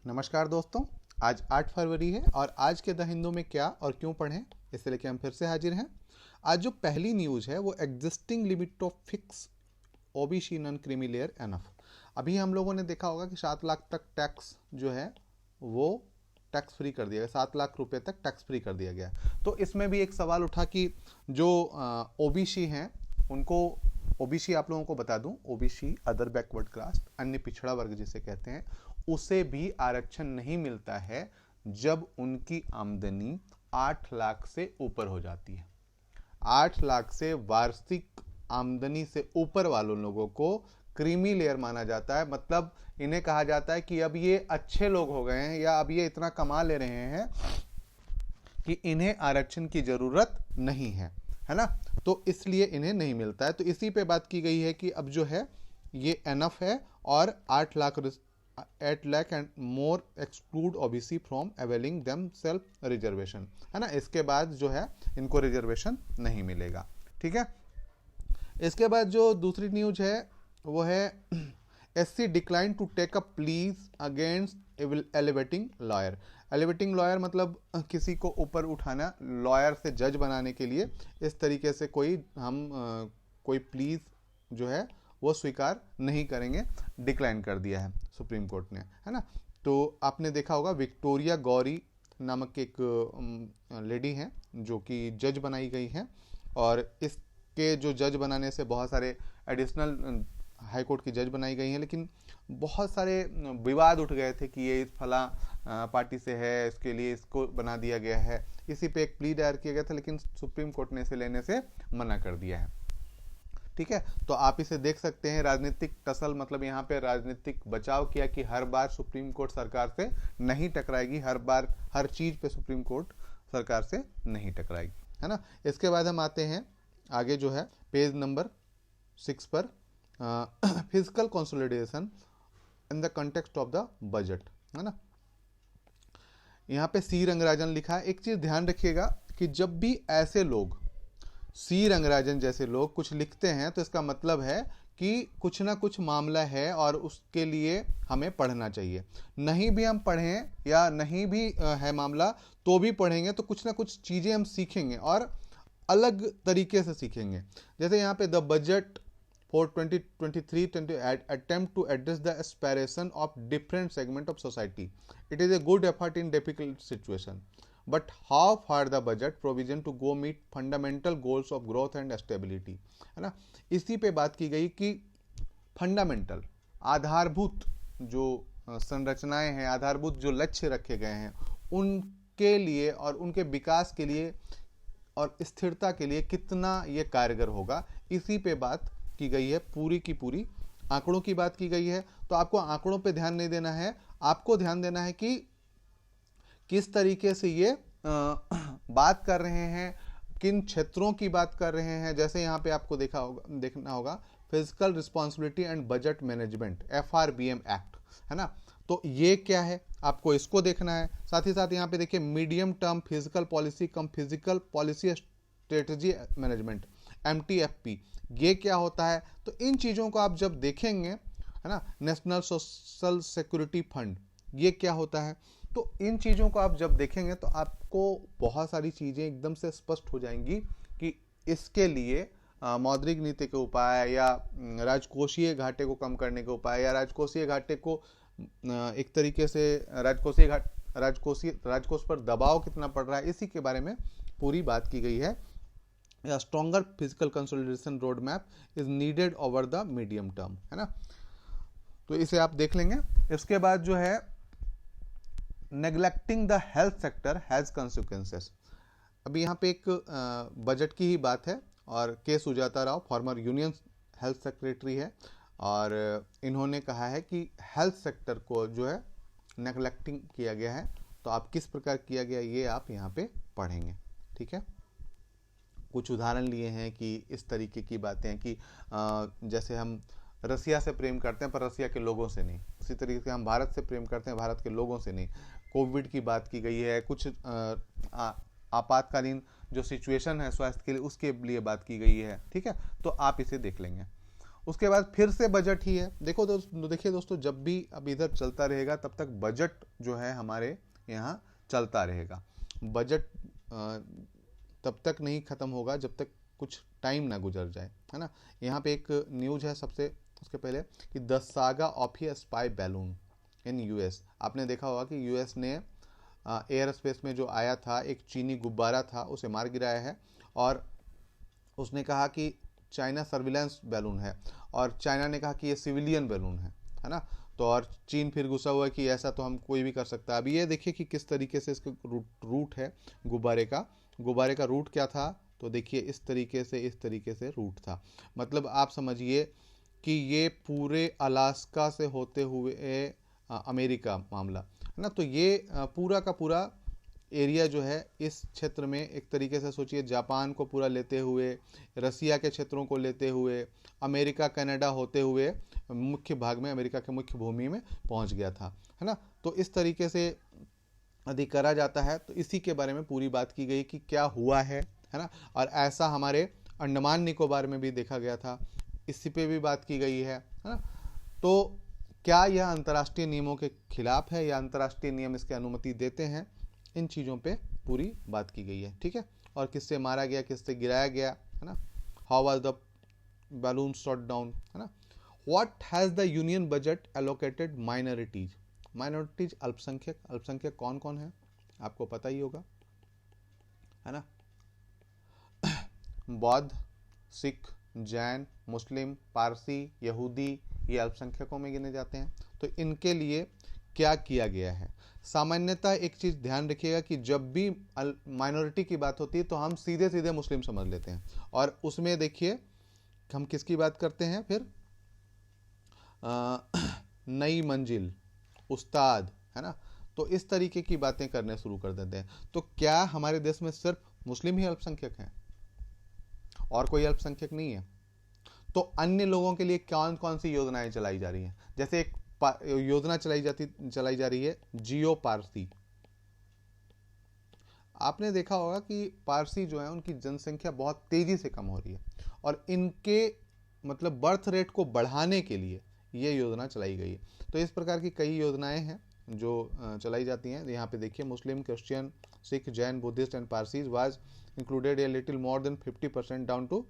नमस्कार दोस्तों। आज 8 फरवरी है और आज के द हिंदू में क्या और क्यों पढ़ें इसे लेके हम फिर से हाजिर हैं। आज जो पहली न्यूज़ है वो existing limit of fix OBC non creamy layer enough. अभी हम लोगों ने देखा होगा कि 7 लाख तक टैक्स जो है वो टैक्स फ्री कर दिया गया, 7 लाख रुपए तक टैक्स फ्री कर दिया गया। तो इसमें भी एक सवाल उठा कि जो ओबीसी हैं उनको, ओबीसी आप लोगों को बता दूं, ओबीसी अदर बैकवर्ड कास्ट, अन्य पिछड़ा वर्ग जिसे कहते हैं, उसे भी आरक्षण नहीं मिलता है जब उनकी आमदनी 8 लाख से ऊपर हो जाती है। 8 लाख से वार्षिक आमदनी से ऊपर वालों लोगों को क्रीमी लेयर माना जाता है। मतलब इन्हें कहा जाता है कि अब ये अच्छे लोग हो गए हैं या अब ये इतना कमा ले रहे हैं कि इन्हें आरक्षण की जरूरत नहीं है ना। तो इसलिए इन्हें नहीं मिलता है। तो इसी पे बात की गई है कि अब जो है ये एनफ है और 8 lakh and more exclude OBC from availing them self reservation, है ना। इसके बाद जो है इनको रिजर्वेशन नहीं मिलेगा। ठीक है। इसके बाद जो दूसरी न्यूज है वो है SC decline to take a plea against elevating lawyer. Elevating lawyer मतलब किसी को ऊपर उठाना, लॉयर से जज बनाने के लिए इस तरीके से कोई प्लीज जो है वो स्वीकार नहीं करेंगे, डिक्लाइन कर दिया है सुप्रीम कोर्ट ने, है ना। तो आपने देखा होगा विक्टोरिया गौरी नामक एक लेडी हैं जो कि जज बनाई गई हैं और इसके जो जज बनाने से बहुत सारे एडिशनल हाई कोर्ट की जज बनाई गई हैं, लेकिन बहुत सारे विवाद उठ गए थे कि ये इस फला पार्टी से है, इसके लिए इसको बना दिया गया है। इसी पे एक प्ली दायर किया गया था, लेकिन सुप्रीम कोर्ट ने इसे लेने से मना कर दिया है। ठीक है। तो आप इसे देख सकते हैं, राजनीतिक टसल, मतलब यहाँ पे राजनीतिक बचाव किया कि हर बार सुप्रीम कोर्ट सरकार से नहीं टकराएगी, हर बार हर चीज पे सुप्रीम कोर्ट सरकार से नहीं टकराएगी, है ना। इसके बाद हम आते हैं आगे जो है पेज नंबर 6 पर, physical consolidation in the context of the budget, है ना। यहाँ पे सी रंगराजन लिखा है। एक चीज ध्यान रखिएगा कि जब भी ऐसे लोग, सी रंगराजन जैसे लोग कुछ लिखते हैं तो इसका मतलब है कि कुछ ना कुछ मामला है और उसके लिए हमें पढ़ना चाहिए। नहीं भी हम पढ़ें या नहीं भी है मामला तो भी पढ़ेंगे तो कुछ ना कुछ चीज़ें हम सीखेंगे और अलग तरीके से सीखेंगे। जैसे यहाँ पे the budget for 2023 attempt to address the aspiration of different segment of society. It is a good effort in difficult situation. But how far the budget provision to go meet fundamental goals of growth and stability, है ना। इसी पे बात की गई कि fundamental, आधारभूत जो संरचनाएं हैं, आधारभूत जो लक्ष्य रखे गए हैं उनके लिए और उनके विकास के लिए और स्थिरता के लिए कितना ये कारगर होगा, इसी पे बात की गई है। पूरी की पूरी आंकड़ों की बात की गई है। तो आपको आंकड़ों पे ध्यान नहीं देना है, आपको ध्यान देना है कि किस तरीके से ये बात कर रहे हैं, किन क्षेत्रों की बात कर रहे हैं। जैसे यहाँ पे आपको देखना होगा physical responsibility and budget management, FRBM act, है ना। तो ये क्या है आपको इसको देखना है। साथ ही साथ यहाँ पे देखिए medium term fiscal policy cum fiscal policy strategy management, MTFP, ये क्या होता है। तो इन चीज़ों को आप जब देखेंगे, है ना, नेशनल सोशल सिक्योरिटी फंड, ये क्या होता है। तो इन चीज़ों को आप जब देखेंगे तो आपको बहुत सारी चीज़ें एकदम से स्पष्ट हो जाएंगी कि इसके लिए मौद्रिक नीति के उपाय या राजकोषीय घाटे को कम करने के उपाय या राजकोषीय घाटे को एक तरीके से राजकोष पर दबाव कितना पड़ रहा है, इसी के बारे में पूरी बात की गई है। Stronger physical consolidation road map is needed over the medium term, है ना। तो इसे आप देख लेंगे। इसके बाद जो है neglecting the health sector has consequences. अभी यहाँ पे एक बजट की ही बात है और के Sujata Rao former union health secretary है और इन्होंने कहा है कि हेल्थ सेक्टर को जो है नेग्लेक्टिंग किया गया है। तो आप किस प्रकार किया गया ये आप यहाँ पे पढ़ेंगे। ठीक है। कुछ उदाहरण लिए हैं कि इस तरीके की बातें हैं कि जैसे हम रसिया से प्रेम करते हैं पर रसिया के लोगों से नहीं, उसी तरीके से हम भारत से प्रेम करते हैं भारत के लोगों से नहीं। कोविड की बात की गई है, कुछ आपातकालीन जो सिचुएशन है स्वास्थ्य के लिए उसके लिए बात की गई है। ठीक है। तो आप इसे देख लेंगे। उसके बाद फिर से बजट ही है। देखिए दोस्तों, जब भी अब इधर चलता रहेगा तब तक बजट जो है हमारे यहाँ चलता रहेगा। बजट तब तक नहीं खत्म होगा जब तक कुछ टाइम ना गुजर जाए, है ना। यहाँ पे एक न्यूज है सबसे उसके पहले कि the saga of A spy balloon in US. आपने देखा होगा कि यूएस ने एयर स्पेस में जो आया था एक चीनी गुब्बारा था उसे मार गिराया है, और उसने कहा कि चाइना सर्विलेंस बैलून है, और चाइना ने कहा कि ये सिविलियन बैलून है ना। तो और चीन फिर गुस्सा हुआ कि ऐसा तो हम कोई भी कर सकता है। अब ये देखिए कि किस तरीके से इसका रूट है गुब्बारे का रूट क्या था। तो देखिए इस तरीके से रूट था। मतलब आप समझिए कि ये पूरे अलास्का से होते हुए अमेरिका मामला है ना। तो ये पूरा का पूरा एरिया जो है इस क्षेत्र में एक तरीके से सोचिए जापान को पूरा लेते हुए, रसिया के क्षेत्रों को लेते हुए, अमेरिका कनाडा होते हुए मुख्य भाग में अमेरिका के मुख्य भूमि में पहुंच गया था, है ना। तो इस तरीके से यदि करा जाता है तो इसी के बारे में पूरी बात की गई कि क्या हुआ है ना। और ऐसा हमारे अंडमान निकोबार में भी देखा गया था, इसी पे भी बात की गई है ना। तो क्या यह अंतर्राष्ट्रीय नियमों के खिलाफ है या अंतर्राष्ट्रीय नियम इसकी अनुमति देते हैं, इन चीज़ों पे पूरी बात की गई है, ठीक है। और किससे मारा गया, किससे गिराया गया, है ना। How was the balloon shot down, है ना। What has the union budget allocated minorities अल्पसंख्यक कौन कौन है आपको पता ही होगा, है ना। बौद्ध, सिख, जैन, मुस्लिम, पारसी, यहूदी, ये अल्पसंख्यकों में गिने जाते हैं। तो इनके लिए क्या किया गया है। सामान्यतः एक चीज ध्यान रखिएगा कि जब भी माइनॉरिटी की बात होती है तो हम सीधे सीधे मुस्लिम समझ लेते हैं, और उसमें देखिए हम किसकी बात करते हैं फिर, नई मंजिल, उस्ताद, है ना। तो इस तरीके की बातें करने शुरू कर देते हैं। तो क्या हमारे देश में सिर्फ मुस्लिम ही अल्पसंख्यक हैं और कोई अल्पसंख्यक नहीं है? तो अन्य लोगों के लिए कौन कौन सी योजनाएं चलाई जा रही हैं? जैसे एक योजना चलाई जा रही है जियो पारसी। आपने देखा होगा कि पारसी जो है उनकी जनसंख्या बहुत तेजी से कम हो रही है, और इनके मतलब बर्थ रेट को बढ़ाने के लिए ये योजना चलाई गई है। तो इस प्रकार की कई योजनाएं हैं जो चलाई जाती हैं। यहाँ पे देखिए Muslim, Christian, Sikh, Jain, Buddhist and Parsis was included a little more than 50% down to.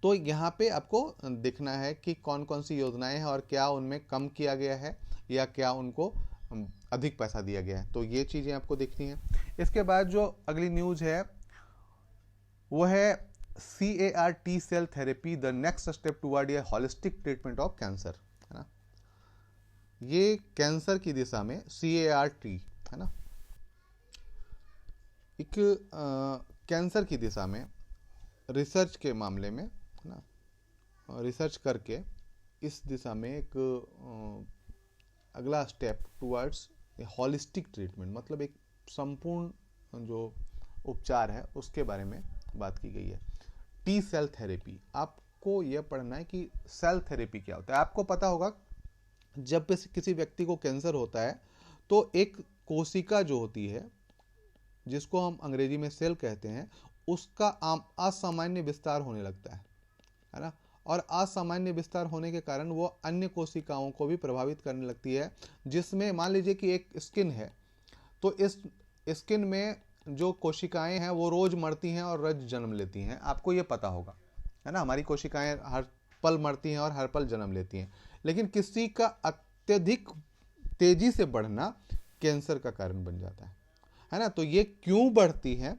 तो यहाँ पे आपको देखना है कि कौन कौन सी योजनाएं हैं और क्या उनमें कम किया गया है या क्या उनको अधिक पैसा दिया गया है। तो ये चीज़ें आपको देखनी है। इसके बाद जो अगली न्यूज़ है वो है CAR T cell therapy the next step toward a holistic treatment of cancer, है ना। ये कैंसर की दिशा में CAR-T, है ना, एक कैंसर की दिशा में रिसर्च के मामले में, है ना, रिसर्च करके इस दिशा में एक अगला स्टेप टुवर्ड्स हॉलिस्टिक ट्रीटमेंट, मतलब एक संपूर्ण जो उपचार है उसके बारे में बात की गई है। टी सेल थेरेपी, आपको यह पढ़ना है कि सेल थेरेपी क्या होता है। आपको पता होगा जब किसी व्यक्ति को कैंसर होता है तो एक कोशिका जो होती है जिसको हम अंग्रेजी में सेल कहते हैं, उसका असामान्य विस्तार होने लगता है ना। और असामान्य विस्तार होने के कारण वो अन्य कोशिकाओं को भी प्रभावित करने लगती है, जिसमें मान लीजिए कि एक स्किन है, तो इस स्किन में जो कोशिकाएं हैं वो रोज मरती हैं और रोज जन्म लेती हैं। आपको ये पता होगा, है ना। हमारी कोशिकाएं हर पल मरती हैं और हर पल जन्म लेती हैं, लेकिन किसी का अत्यधिक तेजी से बढ़ना कैंसर का कारण बन जाता है ना। तो ये क्यों बढ़ती है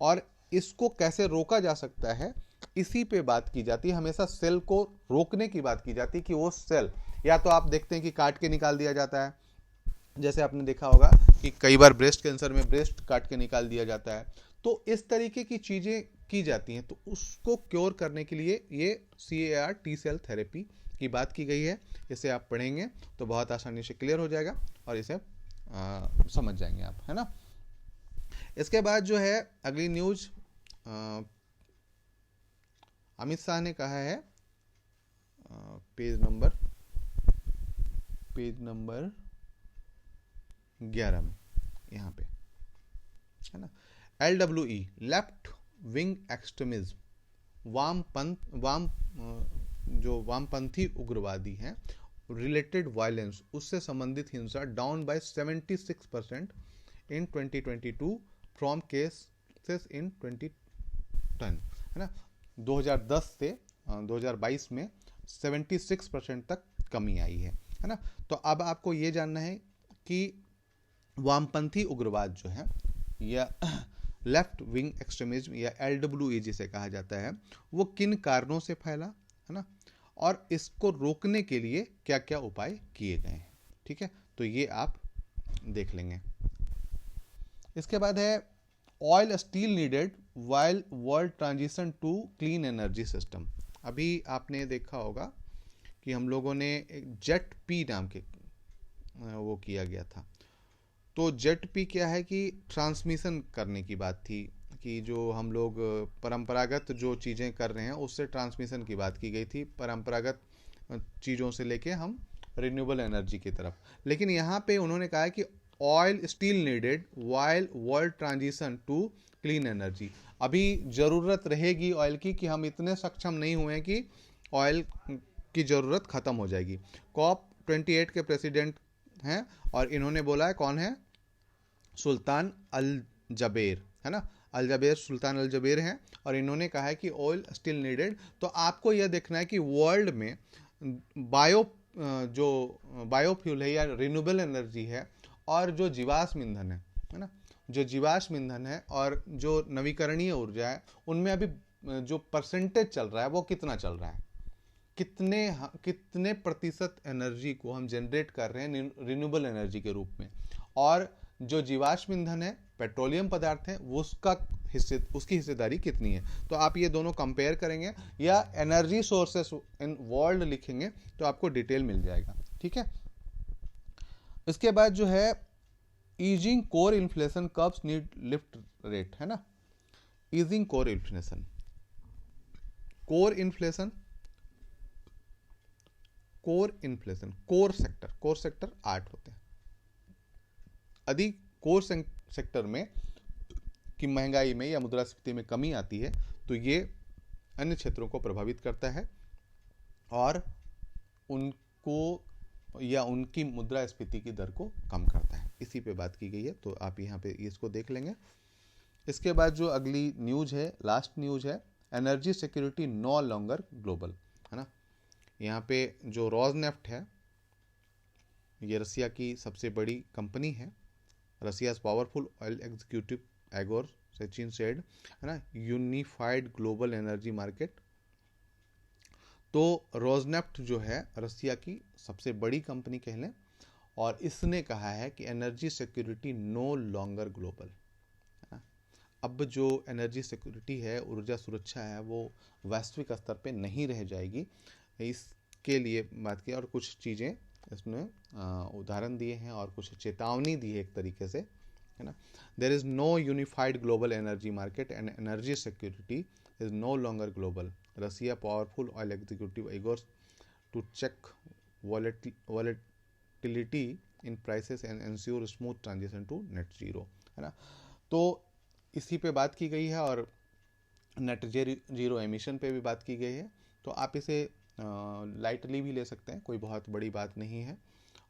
और इसको कैसे रोका जा सकता है, इसी पे बात की जाती है। हमेशा सेल को रोकने की बात की जाती है कि वो सेल या तो आप देखते हैं कि काट के निकाल दिया जाता है, जैसे आपने देखा होगा कि कई बार ब्रेस्ट कैंसर में ब्रेस्ट काट के निकाल दिया जाता है। तो इस तरीके की चीजें की जाती हैं। तो उसको क्योर करने के लिए ये CAR T सेल थेरेपी की बात की गई है। इसे आप पढ़ेंगे तो बहुत आसानी से क्लियर हो जाएगा और इसे समझ जाएंगे आप, है ना। इसके बाद जो है अगली न्यूज, अमित शाह ने कहा है पेज नंबर 11 में, यहाँ पे, है ना। LWE लेफ्ट विंग एक्सट्रीमिज्म, जो वामपंथी उग्रवादी हैं, रिलेटेड वायलेंस, उससे संबंधित हिंसा down by 76% in 2022 from cases in 2010, है ना। 2010 से 2022 में 76% तक कमी आई है ना। तो अब आपको ये जानना है कि वामपंथी उग्रवाद जो है या लेफ्ट विंग एक्सट्रीमिज्म या LWE जिसे कहा जाता है, वो किन कारणों से फैला, है ना, और इसको रोकने के लिए क्या क्या उपाय किए गए हैं। ठीक है, तो ये आप देख लेंगे। इसके बाद है oil still needed while world transition to clean energy system. अभी आपने देखा होगा कि हम लोगों ने एक जेट पी नाम के वो किया गया था। तो जेट पी क्या है कि ट्रांसमिशन करने की बात थी, कि जो हम लोग परंपरागत जो चीज़ें कर रहे हैं उससे ट्रांसमिशन की बात की गई थी, परंपरागत चीज़ों से लेके हम रिन्यूएबल एनर्जी की तरफ। लेकिन यहाँ पे उन्होंने कहा है कि oil still needed while world transition to clean energy. अभी ज़रूरत रहेगी ऑयल की, कि हम इतने सक्षम नहीं हुए हैं कि ऑयल की ज़रूरत ख़त्म हो जाएगी। COP28 के प्रेसिडेंट हैं और इन्होंने बोला है, कौन है, सुल्तान अल जबेर, है ना, अल जबेर, सुल्तान अल जबेर हैं, और इन्होंने कहा है कि ऑयल स्टिल नीडेड। तो आपको यह देखना है कि वर्ल्ड में जो बायोफ्यूल है या रिन्यूएबल एनर्जी है और जो जीवाश्म ईंधन है ना, जो जीवाश्म ईंधन है और जो नवीकरणीय ऊर्जा है, उनमें अभी जो परसेंटेज चल रहा है वो कितना चल रहा है, कितने प्रतिशत एनर्जी को हम जनरेट कर रहे हैं रिन्यूएबल एनर्जी के रूप में, और जो जीवाश्म ईंधन है, पेट्रोलियम पदार्थ है, वो उसकी हिस्सेदारी कितनी है। तो आप ये दोनों कंपेयर करेंगे या एनर्जी सोर्सेस इन वर्ल्ड लिखेंगे तो आपको डिटेल मिल जाएगा। ठीक है, इसके बाद जो है easing core inflation curves need lift rate, है ना। Easing core inflation, core sector 8 होते हैं। अधिक कोर सेक्टर में की महंगाई में या मुद्रास्फीति में कमी आती है तो ये अन्य क्षेत्रों को प्रभावित करता है और उनको या उनकी मुद्रास्फीति की दर को कम करता है। इसी पे बात की गई है, तो आप यहाँ पे इसको देख लेंगे। इसके बाद जो अगली न्यूज है, लास्ट न्यूज है, energy security no longer global, है ना। यहाँ पे जो रोजनेफ्ट है, ये रसिया की सबसे बड़ी कंपनी है, रसिया's पावरफुल ऑयल एग्जीक्यूटिव एगोर सचिन सेड, है ना, यूनिफाइड ग्लोबल एनर्जी मार्केट। तो रोजनेफ्ट जो है रसिया की सबसे बड़ी कंपनी कह लें, और इसने कहा है कि energy security no longer global, है ना। अब जो एनर्जी सिक्योरिटी है, ऊर्जा सुरक्षा है, वो वैश्विक स्तर पे नहीं रह जाएगी। इसके लिए बात की और कुछ चीज़ें इसमें उदाहरण दिए हैं और कुछ चेतावनी दी है एक तरीके से, है ना। There is no unified global energy market and energy security is no longer global. Russia powerful oil executive Igor's to check volatility in prices and ensure smooth transition to net zero, है ना। तो इसी पे बात की गई है और नेट जीरो एमिशन पे भी बात की गई है। तो आप इसे लाइटली भी ले सकते हैं, कोई बहुत बड़ी बात नहीं है,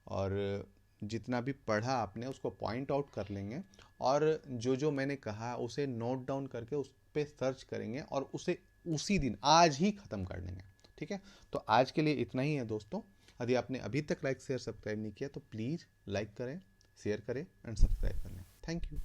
और जितना भी पढ़ा आपने उसको पॉइंट आउट कर लेंगे और जो जो मैंने कहा उसे नोट डाउन करके उस पर सर्च करेंगे और उसे उसी दिन आज ही ख़त्म कर लेंगे। ठीक है, तो आज के लिए इतना ही है दोस्तों। यदि आपने अभी तक लाइक शेयर सब्सक्राइब नहीं किया तो प्लीज़ लाइक करें, शेयर करें एंड सब्सक्राइब कर लें। Thank you.